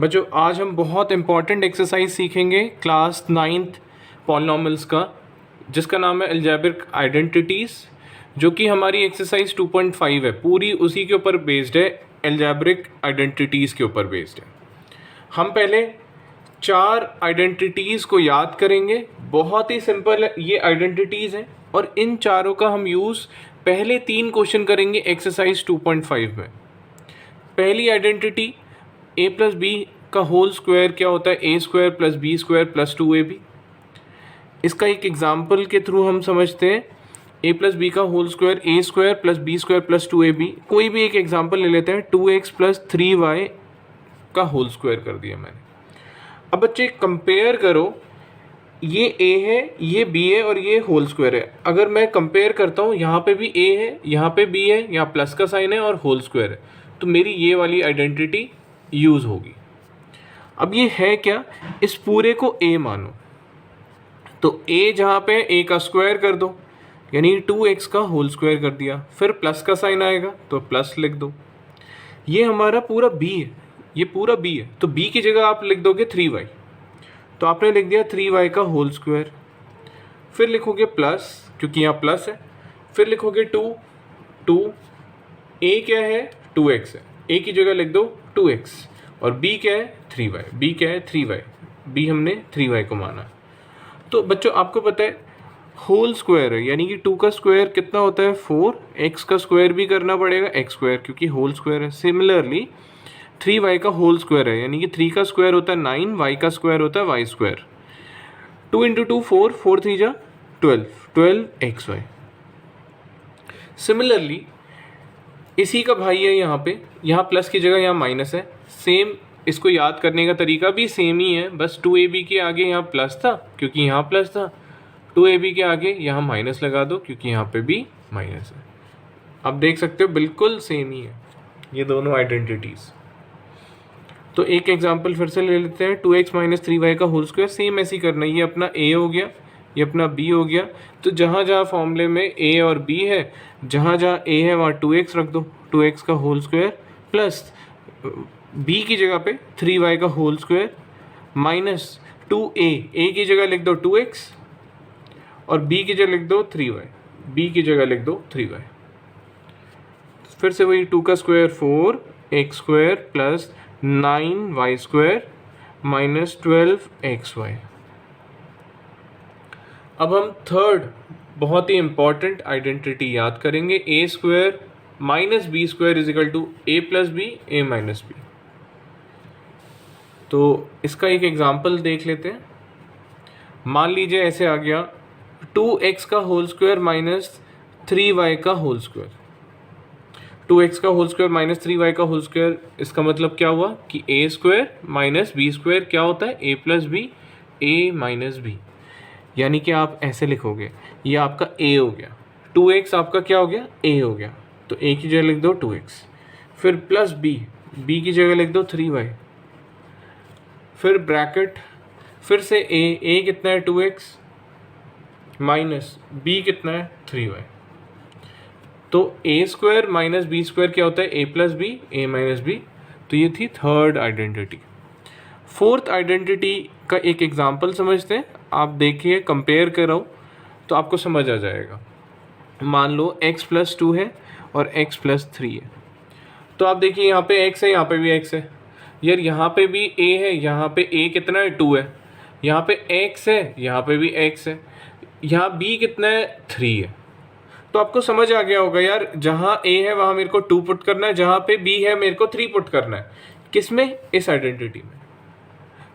बच्चों आज हम बहुत इम्पॉर्टेंट एक्सरसाइज सीखेंगे क्लास 9th पॉलिनॉमियल्स का, जिसका नाम है अलजेब्रिक आइडेंटिटीज़, जो कि हमारी एक्सरसाइज 2.5 है। पूरी उसी के ऊपर बेस्ड है, अलजेब्रिक आइडेंटिटीज़ के ऊपर बेस्ड है। हम पहले 4 आइडेंटिटीज़ को याद करेंगे। बहुत ही सिंपल ये आइडेंटिटीज़ हैं और इन चारों का हम यूज़ पहले 3 क्वेश्चन करेंगे एक्सरसाइज 2.5 में। पहली आइडेंटिटी a प्लस बी का होल स्क्वायर क्या होता है, A square plus B square plus 2ab। इसका एक एग्जाम्पल के थ्रू हम समझते हैं। a प्लस बी का whole square A square plus B square plus 2ab। कोई भी एक एग्जाम्पल ले लेते हैं। 2x प्लस 3y का होल स्क्वायर कर दिया मैंने। अब बच्चे कंपेयर करो, ये a है, ये b है और ये होल स्क्वायर है। अगर मैं कंपेयर करता हूँ, यहाँ पे भी a है, यहाँ पे b है, यहाँ प्लस का साइन है और होल स्क्वायर है, तो मेरी ये वाली आइडेंटिटी यूज़ होगी। अब ये है क्या, इस पूरे को a मानो, तो a जहाँ पे a का स्क्वायर कर दो, यानी 2x का होल स्क्वायर कर दिया। फिर प्लस का साइन आएगा तो प्लस लिख दो। ये हमारा पूरा b है, ये पूरा b है, तो b की जगह आप लिख दोगे 3y, तो आपने लिख दिया 3y का होल स्क्वायर। फिर लिखोगे प्लस, क्योंकि यहाँ प्लस है। फिर लिखोगे 2 a क्या है, 2x है, a की जगह लिख दो 2x, और b क्या है 3y, b क्या है 3y, b हमने 3y को माना। तो बच्चों आपको पता है होल स्क्वायर है, यानी कि 2 का स्क्वायर कितना होता है 4, x का स्क्वायर भी करना पड़ेगा x स्क्वायर, क्योंकि होल स्क्वायर है। सिमिलरली 3y का होल स्क्वायर है, यानी कि 3 का स्क्वायर होता है 9, y का स्क्वायर होता है y स्क्वायर। 2 इंटू 2 4, 4 3 जा 12xy। सिमिलरली इसी का भाई है यहाँ पे, यहाँ प्लस की जगह यहाँ माइनस है। सेम इसको याद करने का तरीका भी सेम ही है, बस 2ab के आगे यहाँ प्लस था क्योंकि यहाँ प्लस था, 2ab के आगे यहाँ माइनस लगा दो क्योंकि यहाँ पे भी माइनस है। आप देख सकते हो बिल्कुल सेम ही है ये दोनों आइडेंटिटीज़। तो एक एग्जांपल फिर से ले लेते हैं। 2x माइनस 3y का होल स्क्वायर, सेम ऐसे ही करना है। ये अपना a हो गया, ये अपना b हो गया। तो जहाँ जहाँ फॉर्मूले में a और b है, जहाँ जहाँ a है वहाँ 2x रख दो, 2x का होल स्क्वायर प्लस b की जगह पे 3y का होल स्क्वायर माइनस 2a की जगह लिख दो 2x और b की जगह लिख दो 3y, b की जगह लिख दो 3y। फिर से वही 2 का square 4x square plus 9y square minus 12xy। अब हम थर्ड बहुत ही इंपॉर्टेंट आइडेंटिटी याद करेंगे, a square minus b square is equal to a plus b a minus b. तो इसका एक एग्जांपल देख लेते हैं। मान लीजिए ऐसे आ गया 2x का होल स्क्वायर माइनस 3y का होल स्क्वायर। 2x का होल स्क्वायर माइनस 3y का होल स्क्वायर, इसका मतलब क्या हुआ कि a square minus b square क्या होता है a plus b a minus b. यानी कि आप ऐसे लिखोगे, ये आपका a हो गया, 2x आपका क्या हो गया a हो गया, तो a की जगह लिख दो 2x, फिर प्लस b की जगह लिख दो 3y, फिर ब्रैकेट, फिर से a कितना है 2x माइनस b कितना है 3y। तो a square minus b square क्या होता है a plus b a minus b. तो ये थी थर्ड आइडेंटिटी। फोर्थ आइडेंटिटी का एक एग्जांपल समझते हैं। आप देखिए, कंपेयर करो तो आपको समझ आ जाएगा। मान लो x प्लस 2 है और x प्लस 3 है। तो आप देखिए यहाँ पे x है, यहाँ पे भी x है। यार यहाँ पे भी a है, यहाँ पे a कितना है 2 है, यहाँ पे x है, यहाँ पे भी x है, यहाँ b कितना है 3 है। तो आपको समझ आ गया होगा यार, जहाँ a है वहाँ मेरे को 2 पुट करना है, जहाँ पे b है मेरे को 3 पुट करना है। किस में? इस आइडेंटिटी में।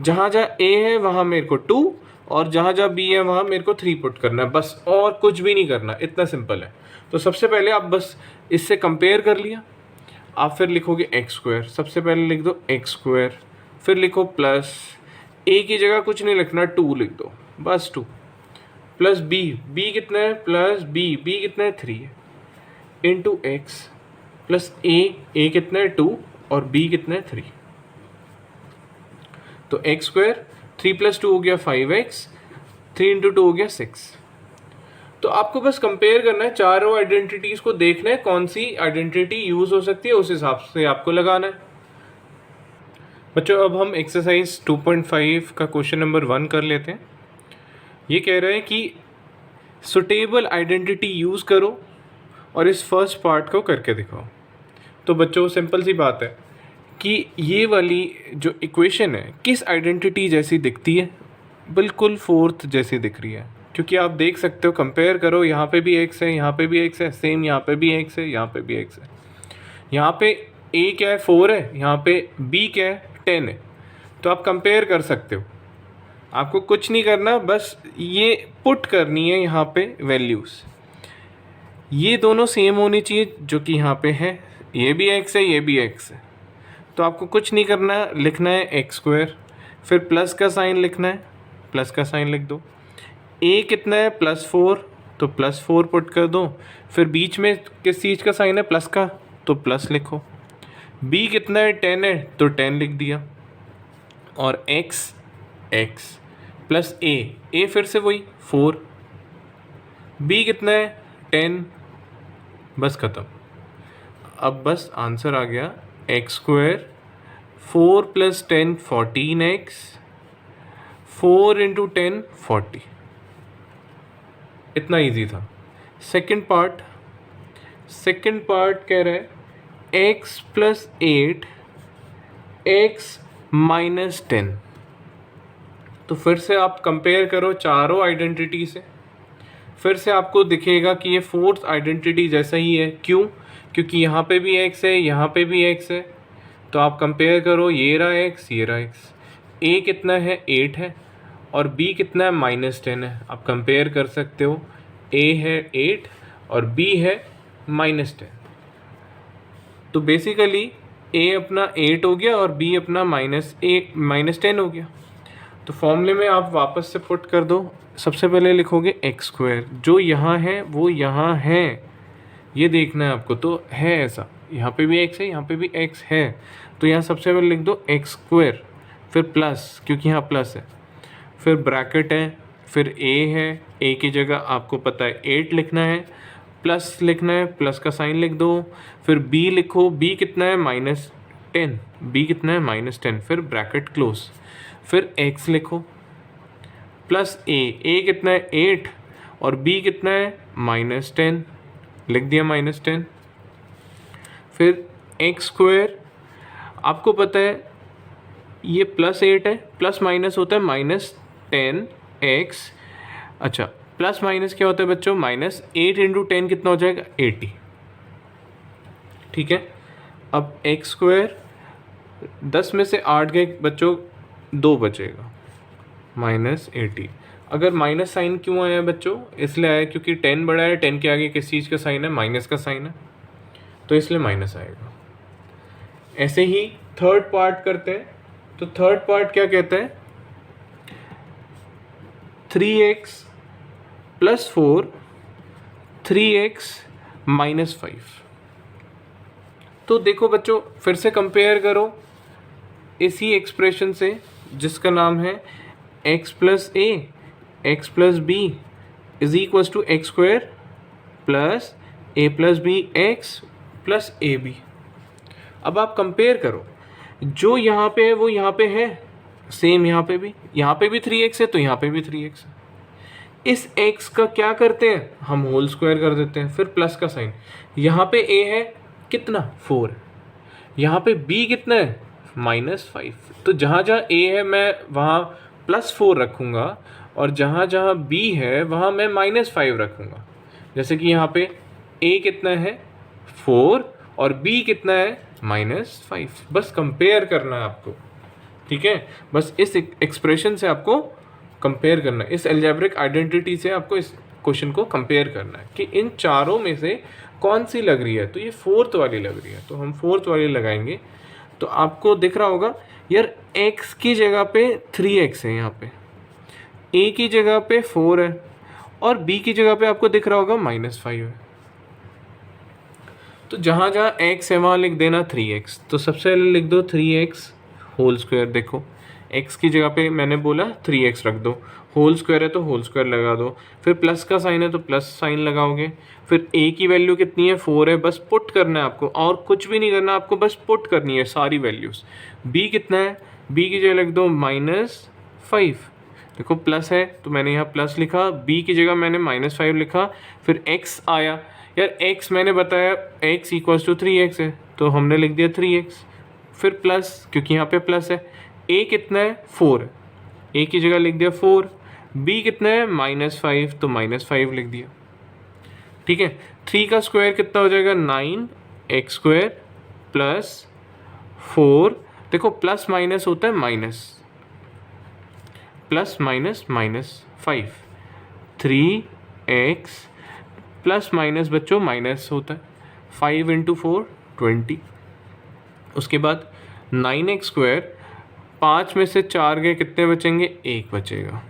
जहाँ जहाँ a है वहाँ मेरे को 2 और जहाँ जहाँ b है वहाँ मेरे को 3 पुट करना है, बस और कुछ भी नहीं करना, इतना सिंपल है। तो सबसे पहले आप बस इससे कंपेयर कर लिया, आप फिर लिखोगे एक्स स्क्वायर। सबसे पहले लिख दो एक्स स्क्वायर, फिर लिखो प्लस a की जगह कुछ नहीं लिखना, 2 लिख दो, बस 2 प्लस b कितना है प्लस b कितना है 3 है, इंटू एक्स प्लस a कितना है 2 और b कितना है 3। तो एक्स स्क्वायर 3 प्लस 2 हो गया 5x, 3 इंटू 2 हो गया 6। तो आपको बस कंपेयर करना है, चारों आइडेंटिटीज को देखना है कौन सी आइडेंटिटी यूज हो सकती है, उस हिसाब से आपको लगाना है। बच्चों अब हम एक्सरसाइज 2.5 का क्वेश्चन नंबर 1 कर लेते हैं। ये कह रहा है कि सुटेबल आइडेंटिटी यूज़ करो और इस फर्स्ट पार्ट को करके दिखाओ। तो बच्चों सिंपल सी बात है कि ये वाली जो इक्वेशन है किस आइडेंटिटी जैसी दिखती है, बिल्कुल फोर्थ जैसी दिख रही है, क्योंकि आप देख सकते हो, कंपेयर करो, यहाँ पे भी एक्स है, यहाँ पे भी एक्स है, सेम यहाँ पे भी एक्स है, यहाँ पे भी एक्स है। यहाँ पे ए क्या है 4 है, यहाँ पे बी क्या है 10 है। तो आप कंपेयर कर सकते हो, आपको कुछ नहीं करना, बस ये पुट करनी है यहाँ पे वैल्यूज़। ये दोनों सेम होनी चाहिए जो कि यहाँ पे है, ये भी एक्स है, ये भी एक्स है। तो आपको कुछ नहीं करना है, लिखना है एक्स स्क्वायर, फिर प्लस का साइन लिखना है, प्लस का साइन लिख दो। ए कितना है +4, तो +4 पुट कर दो। फिर बीच में किस चीज़ का साइन है, प्लस का, तो प्लस लिखो। बी कितना है 10 है, तो 10 लिख दिया। और एक्स प्लस ए फिर से वही 4, बी कितना है 10, बस ख़त्म। अब बस आंसर आ गया एक्स स्क्वायर 4 + 10 14x, 4 × 10 40। इतना इजी था। सेकंड पार्ट कह रहा है x + 8 x - 10। तो फिर से आप कंपेयर करो चारों आइडेंटिटी से, फिर से आपको दिखेगा कि ये फोर्थ आइडेंटिटी जैसा ही है। क्यों? क्योंकि यहाँ पे भी x है, यहाँ पे भी x है। तो आप कंपेयर करो, ये रहा x, ये रहा x। a कितना है 8 है और b कितना है -10 है। आप कंपेयर कर सकते हो, a है 8 और b है -10। तो बेसिकली a अपना 8 हो गया और b अपना -10 हो गया। तो फॉर्मूले में आप वापस से पुट कर दो। सबसे पहले लिखोगे एक्स स्क्वायर, जो यहाँ है वो यहाँ है, ये देखना है आपको। तो है ऐसा, यहाँ पे भी x है, यहाँ पे भी x है, तो यहाँ सबसे पहले लिख दो एक्स स्क्वायर, फिर प्लस, क्योंकि यहाँ प्लस है, फिर ब्रैकेट है, फिर a है, a की जगह आपको पता है 8 लिखना है, प्लस लिखना है, प्लस का साइन लिख दो। फिर b लिखो, b कितना है -10, b कितना है -10, फिर ब्रैकेट क्लोज, फिर x लिखो, प्लस a कितना है 8 और b कितना है -10, लिख दिया -10। फिर एक्स स्क्वायर, आपको पता है ये +8 है, प्लस माइनस होता है -10x। अच्छा, प्लस माइनस क्या होता है बच्चों, -8 × 10 कितना हो जाएगा 80। ठीक है, अब एक्स स्क्वायर 10 में से 8 गए बच्चों, 2 बचेगा -80। अगर माइनस साइन क्यों आया बच्चों, इसलिए आया क्योंकि 10 बड़ा है, 10 के आगे किस चीज़ का साइन है, माइनस का साइन है, तो इसलिए माइनस आएगा। ऐसे ही थर्ड पार्ट करते हैं। तो थर्ड पार्ट क्या कहता है, 3x + 4 3x - 5। तो देखो बच्चों, फिर से कंपेयर करो इसी एक्सप्रेशन से जिसका नाम है x + a x + b = x² + a + b x + ab। अब आप कंपेयर करो, जो यहाँ पे है वो यहाँ पे है, सेम यहाँ पे भी 3x है, तो यहाँ पे भी 3x है। इस x का क्या करते हैं, हम होल स्क्वायर कर देते हैं, फिर प्लस का साइन। यहाँ पे a है कितना 4, यहाँ पे b कितना है -5। तो जहाँ जहाँ a है मैं वहाँ +4 रखूँगा और जहाँ जहाँ b है वहाँ मैं -5 रखूँगा। जैसे कि यहाँ पे a कितना है 4 और b कितना है -5। बस कंपेयर करना है आपको, ठीक है। बस इस एक्सप्रेशन से आपको कंपेयर करना है, इस अलजेब्रिक आइडेंटिटी से आपको इस क्वेश्चन को कंपेयर करना है कि इन चारों में से कौन सी लग रही है। तो ये फोर्थ वाली लग रही है, तो हम फोर्थ वाली लगाएंगे। तो आपको दिख रहा होगा यार, x की जगह पे 3x है, यहाँ पे a की जगह पे 4 है और b की जगह पे आपको दिख रहा होगा -5 है। तो जहाँ जहाँ x है वहाँ लिख देना 3x। तो सबसे पहले लिख दो 3x होल स्क्वायर। देखो x की जगह पे मैंने बोला 3x रख दो, होल स्क्वायर है तो होल स्क्वायर लगा दो, फिर प्लस का साइन है तो प्लस साइन लगाओगे, फिर a की वैल्यू कितनी है 4 है, बस पुट करना है आपको और कुछ भी नहीं करना, आपको बस पुट करनी है सारी वैल्यूज़। b कितना है, b की जगह लिख दो -5, देखो प्लस है तो मैंने यहाँ प्लस लिखा, b की जगह मैंने -5 लिखा, फिर x आया, यार x मैंने बताया x = 3x है तो हमने लिख दिया 3x, फिर प्लस क्योंकि यहाँ पे प्लस है, a कितना है 4 है, a की जगह लिख दिया 4, b कितना है -5 तो -5 लिख दिया। ठीक है, 3 का स्क्वायर कितना हो जाएगा 9x² प्लस 4, देखो प्लस माइनस होता है minus, plus minus -5, 3x plus minus बच्चों माइनस होता है, 5 × 4 20, उसके बाद 9x², 5 में से 4 गए कितने बचेंगे, 1 बचेगा,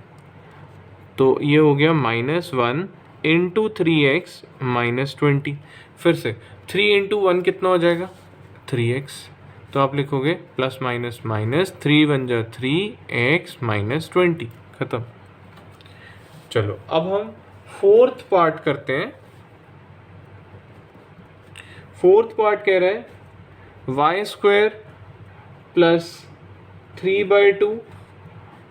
तो ये हो गया -1 × 3x -20, फिर से 3 × 1 कितना हो जाएगा 3x, तो आप लिखोगे प्लस माइनस माइनस, 3 × 1 = 3x -20, ख़त्म। चलो अब हम फोर्थ पार्ट करते हैं। फोर्थ पार्ट कह रहा है y² प्लस 3/2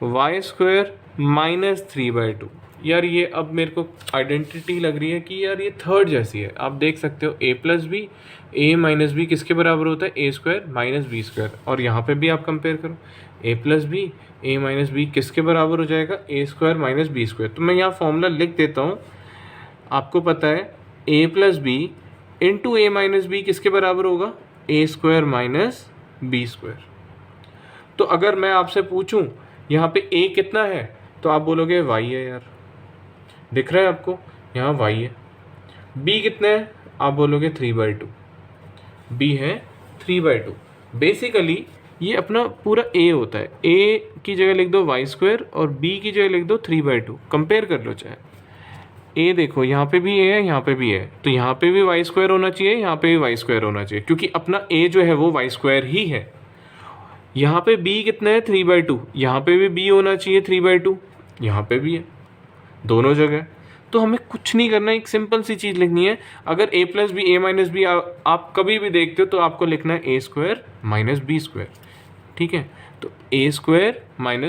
y² -3/2। यार ये अब मेरे को आइडेंटिटी लग रही है कि यार ये थर्ड जैसी है, आप देख सकते हो a + b, a - b किसके बराबर होता है a² - b², और यहाँ पे भी आप कंपेयर करो a + b, a - b किसके बराबर हो जाएगा a² - b²। तो मैं यहाँ फॉर्मूला लिख देता हूँ, आपको पता है a + b × a - b किसके बराबर होगा a² - b²। तो अगर मैं आपसे पूछूं यहाँ पे a कितना है तो आप बोलोगे y है, यार दिख रहा है आपको यहाँ y है। b कितना है आप बोलोगे 3/2, b है 3/2। बेसिकली ये अपना पूरा a होता है, a की जगह लिख दो y² और b की जगह लिख दो 3/2, कंपेयर कर लो चाहे। a देखो यहाँ पे भी a है, यहाँ पे भी है, तो यहाँ पे भी y² होना चाहिए, यहाँ पे भी y² होना चाहिए, क्योंकि अपना a जो है वो y² ही है। यहाँ पे b कितना है 3/2, यहाँ पे भी b होना चाहिए 3/2, यहाँ पे भी है, दोनों जगह। तो हमें कुछ नहीं करना है, एक सिंपल सी चीज़ लिखनी है। अगर a + b a - b आप कभी भी देखते हो तो आपको लिखना है a² - b², ठीक है, तो a²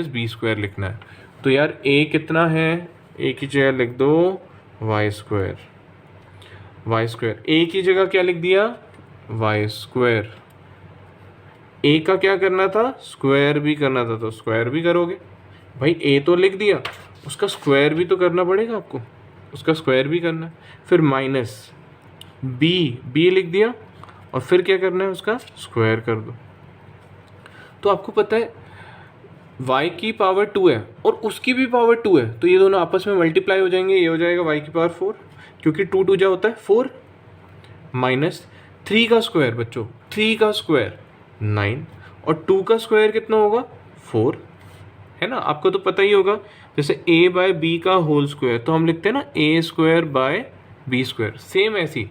- b² लिखना है। तो यार a कितना है, a की जगह लिख दो y², a की जगह क्या लिख दिया y², a का क्या करना था स्क्वायर भी करना था, तो स्क्वायर भी करोगे भाई, a तो लिख दिया, उसका स्क्वायर भी तो करना पड़ेगा आपको, उसका स्क्वायर भी करना है। फिर माइनस b लिख दिया और फिर क्या करना है उसका स्क्वायर कर दो। तो आपको पता है y की पावर 2 है और उसकी भी पावर 2 है, तो ये दोनों आपस में मल्टीप्लाई हो जाएंगे, ये हो जाएगा y की पावर 4, क्योंकि 2 2 जा होता है 4, माइनस 3 का स्क्वायर बच्चों, 3 का स्क्वायर 9 और 2 का स्क्वायर कितना होगा 4, है ना, आपको तो पता ही होगा। जैसे a/b का होल स्क्वायर तो हम लिखते हैं ना a² / b², सेम ऐसी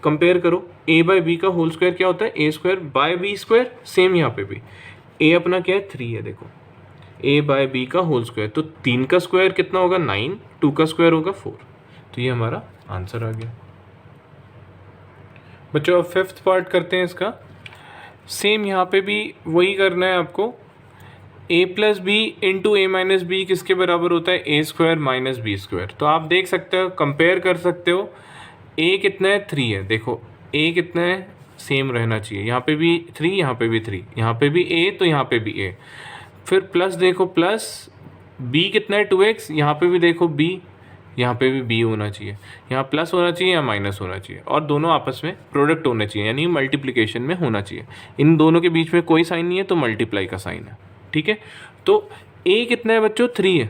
कंपेयर करो, a/b का होल स्क्वायर क्या होता है a² / b², सेम यहाँ पे भी a अपना क्या है 3 है, देखो a/b का होल स्क्वायर, तो 3 का स्क्वायर कितना होगा 9, 2 का स्क्वायर होगा 4, तो ये हमारा आंसर आ गया। बच्चों अब फिफ्थ पार्ट करते हैं इसका। सेम यहाँ पे भी वही करना है आपको, a + b × a - b किसके बराबर होता है a² - b²। तो आप देख सकते हो, कंपेयर कर सकते हो, a कितना है 3 है, देखो a कितना है सेम रहना चाहिए, यहाँ पे भी 3, यहाँ पे भी 3, यहाँ पे भी a तो यहाँ पे भी a, फिर प्लस देखो प्लस b कितना है 2x, यहाँ पे भी देखो b, यहाँ पे भी b होना चाहिए, यहाँ प्लस होना चाहिए, यहाँ माइनस होना चाहिए, और दोनों आपस में प्रोडक्ट होने चाहिए, यानी मल्टीप्लिकेशन में होना चाहिए। इन दोनों के बीच में कोई साइन नहीं है तो मल्टीप्लाई का साइन है, ठीक है। तो a कितना है बच्चों 3 है,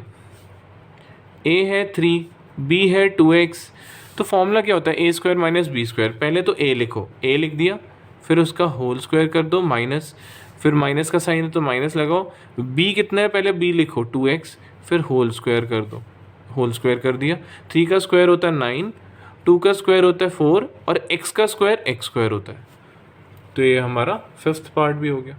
a है 3, b है 2x, तो फॉर्मूला क्या होता है a² - b²। पहले तो a लिखो, a लिख दिया, फिर उसका होल स्क्वायर कर दो माइनस, फिर माइनस का साइन है तो माइनस लगाओ, b कितना है पहले b लिखो 2x, फिर होल स्क्वायर कर दो, होल स्क्वायर कर दिया, 3 का स्क्वायर होता है 9, 2 का स्क्वायर होता है 4 और x का स्क्वायर x² होता है। तो ये हमारा फिफ्थ पार्ट भी हो गया।